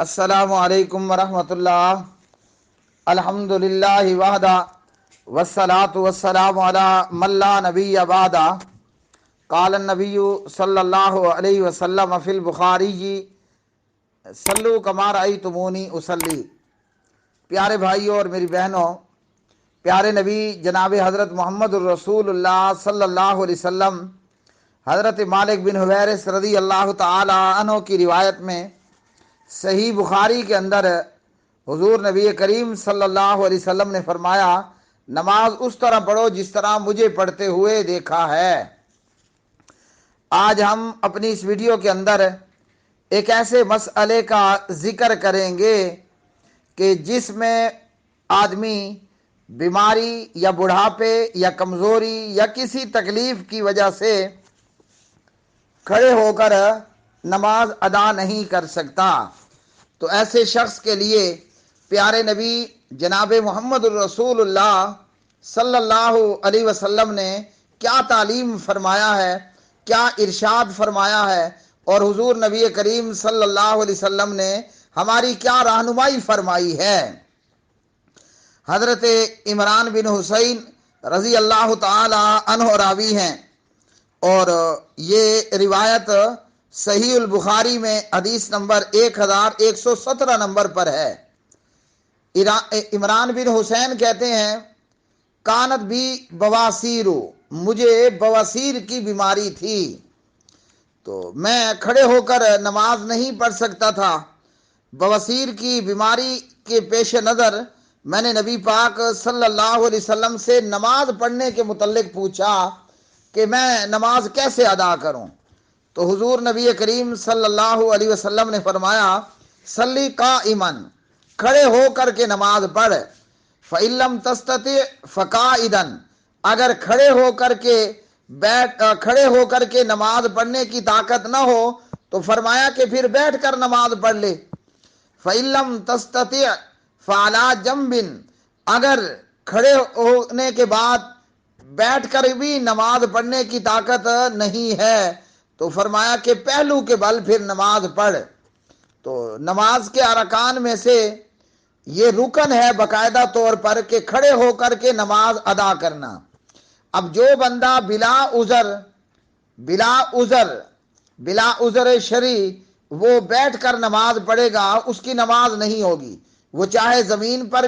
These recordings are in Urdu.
السلام علیکم ورحمۃ اللہ۔ الحمدللہ وحدہ والصلاة والسلام علی من لا نبی بعدہ۔ قال النبی صلی اللہ علیہ وسلم فی البخاری صلو کما رأیتمونی اصلی۔ پیارے بھائیوں اور میری بہنوں، پیارے نبی جناب حضرت محمد الرسول اللہ صلی اللہ علیہ وسلم حضرت مالک بن حویرث رضی اللہ تعالی عنہ کی روایت میں صحیح بخاری کے اندر حضور نبی کریم صلی اللہ علیہ وسلم نے فرمایا، نماز اس طرح پڑھو جس طرح مجھے پڑھتے ہوئے دیکھا ہے۔ آج ہم اپنی اس ویڈیو کے اندر ایک ایسے مسئلے کا ذکر کریں گے کہ جس میں آدمی بیماری یا بڑھاپے یا کمزوری یا کسی تکلیف کی وجہ سے کھڑے ہو کر نماز ادا نہیں کر سکتا، تو ایسے شخص کے لیے پیارے نبی جناب محمد الرسول اللہ صلی اللہ علیہ وسلم نے کیا تعلیم فرمایا ہے، کیا ارشاد فرمایا ہے، اور حضور نبی کریم صلی اللہ علیہ وسلم نے ہماری کیا رہنمائی فرمائی ہے۔ حضرت عمران بن حسین رضی اللہ تعالی عنہ راوی ہیں، اور یہ روایت صحیح البخاری میں حدیث نمبر 1117 نمبر پر ہے۔ عمران بن حسین کہتے ہیں، کانت بھی بواسیر، مجھے بواسیر کی بیماری تھی، تو میں کھڑے ہو کر نماز نہیں پڑھ سکتا تھا۔ بواسیر کی بیماری کے پیش نظر میں نے نبی پاک صلی اللہ علیہ وسلم سے نماز پڑھنے کے متعلق پوچھا کہ میں نماز کیسے ادا کروں، تو حضور نبی کریم صلی اللہ علیہ وسلم نے فرمایا، صلی قائما، کھڑے ہو کر کے نماز پڑھ، فإن لم تستطع فقاعدا، اگر کھڑے ہو کر کے نماز پڑھنے کی طاقت نہ ہو تو فرمایا کہ پھر بیٹھ کر نماز پڑھ لے۔ فإن لم تستطع فعلى جنب، اگر کھڑے ہونے کے بعد بیٹھ کر بھی نماز پڑھنے کی طاقت نہیں ہے تو فرمایا کہ پہلو کے بل پھر نماز پڑھ۔ تو نماز کے ارکان میں سے یہ رکن ہے باقاعدہ طور پر کہ کھڑے ہو کر کے نماز ادا کرنا۔ اب جو بندہ بلا عذر شرعی وہ بیٹھ کر نماز پڑھے گا، اس کی نماز نہیں ہوگی، وہ چاہے زمین پر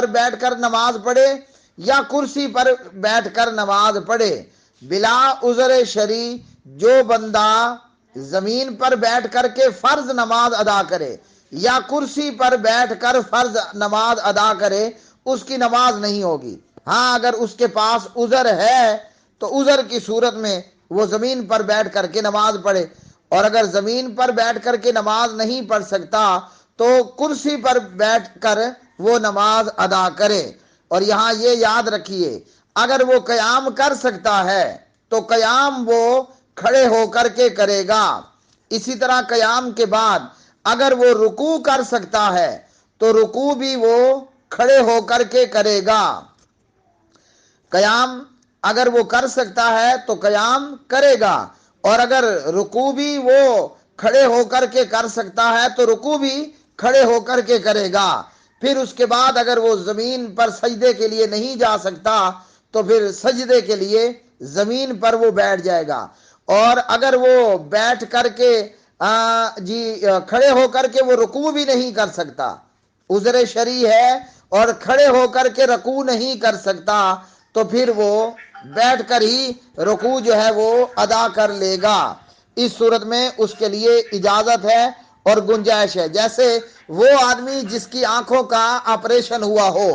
بیٹھ کر نماز پڑھے یا کرسی پر بیٹھ کر نماز پڑھے۔ بلا عذر شرعی جو بندہ زمین پر بیٹھ کر کے فرض نماز ادا کرے یا کرسی پر بیٹھ کر فرض نماز ادا کرے، اس کی نماز نہیں ہوگی۔ ہاں، اگر اس کے پاس عذر ہے تو عذر کی صورت میں وہ زمین پر بیٹھ کر کے نماز پڑھے، اور اگر زمین پر بیٹھ کر کے نماز نہیں پڑھ سکتا تو کرسی پر بیٹھ کر وہ نماز ادا کرے۔ اور یہاں یہ یاد رکھیے، اگر وہ قیام کر سکتا ہے تو قیام وہ کھڑے ہو کر کے کرے گا۔ اسی طرح قیام کے بعد اگر وہ رکوع کر سکتا ہے تو رکوع بھی وہ کھڑے ہو کر کے کرے گا۔ قیام اگر وہ کر سکتا ہے تو قیام کرے گا، اور اگر رکوع بھی وہ کھڑے ہو کر کے کر سکتا ہے تو رکوع بھی کھڑے ہو کر کے کرے گا۔ پھر اس کے بعد اگر وہ زمین پر سجدے کے لیے نہیں جا سکتا تو پھر سجدے کے لیے زمین پر وہ بیٹھ جائے گا، اور اگر وہ بیٹھ کر کے کھڑے ہو کر کے وہ رکوع بھی نہیں کر سکتا، عذر شرعی ہے اور کھڑے ہو کر کے رکوع نہیں کر سکتا، تو پھر وہ بیٹھ کر ہی رکوع جو ہے وہ ادا کر لے گا۔ اس صورت میں اس کے لیے اجازت ہے اور گنجائش ہے۔ جیسے وہ آدمی جس کی آنکھوں کا آپریشن ہوا ہو،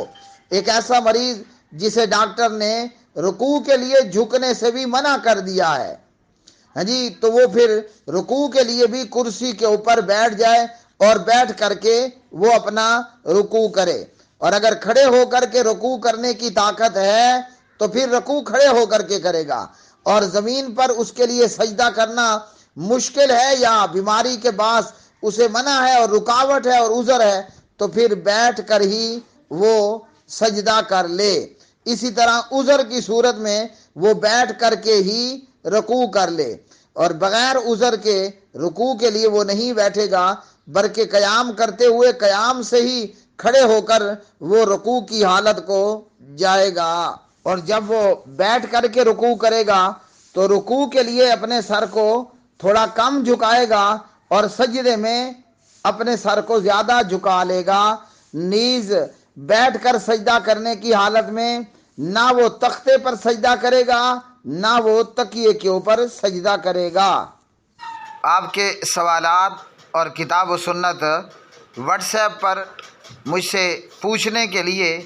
ایک ایسا مریض جسے ڈاکٹر نے رکوع کے لیے جھکنے سے بھی منع کر دیا ہے، ہاں جی، تو وہ پھر رکوع کے لیے بھی کرسی کے اوپر بیٹھ جائے اور بیٹھ کر کے وہ اپنا رکوع کرے، اور اگر کھڑے ہو کر کے رکوع کرنے کی طاقت ہے تو پھر رکوع کھڑے ہو کر کے کرے گا، اور زمین پر اس کے لیے سجدہ کرنا مشکل ہے یا بیماری کے باعث اسے منع ہے اور رکاوٹ ہے اور عذر ہے تو پھر بیٹھ کر ہی وہ سجدہ کر لے۔ اسی طرح عذر کی صورت میں وہ بیٹھ کر کے ہی رکوع کر لے، اور بغیر عذر کے رکوع کے لیے وہ نہیں بیٹھے گا بلکہ قیام کرتے ہوئے قیام سے ہی کھڑے ہو کر وہ رکوع کی حالت کو جائے گا، اور جب وہ بیٹھ کر کے رکوع کرے گا تو رکوع کے لیے اپنے سر کو تھوڑا کم جھکائے گا اور سجدے میں اپنے سر کو زیادہ جھکا لے گا۔ نیز بیٹھ کر سجدہ کرنے کی حالت میں نہ وہ تختے پر سجدہ کرے گا نہ وہ تکیے کے اوپر سجدہ کرے گا۔ آپ کے سوالات اور کتاب و سنت واٹس ایپ پر مجھ سے پوچھنے کے لیے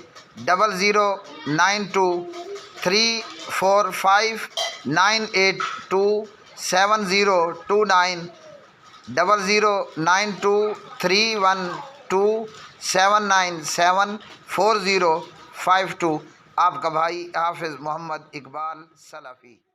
00923459827029 00923127974052۔ آپ کا بھائی حافظ محمد اقبال سلفی۔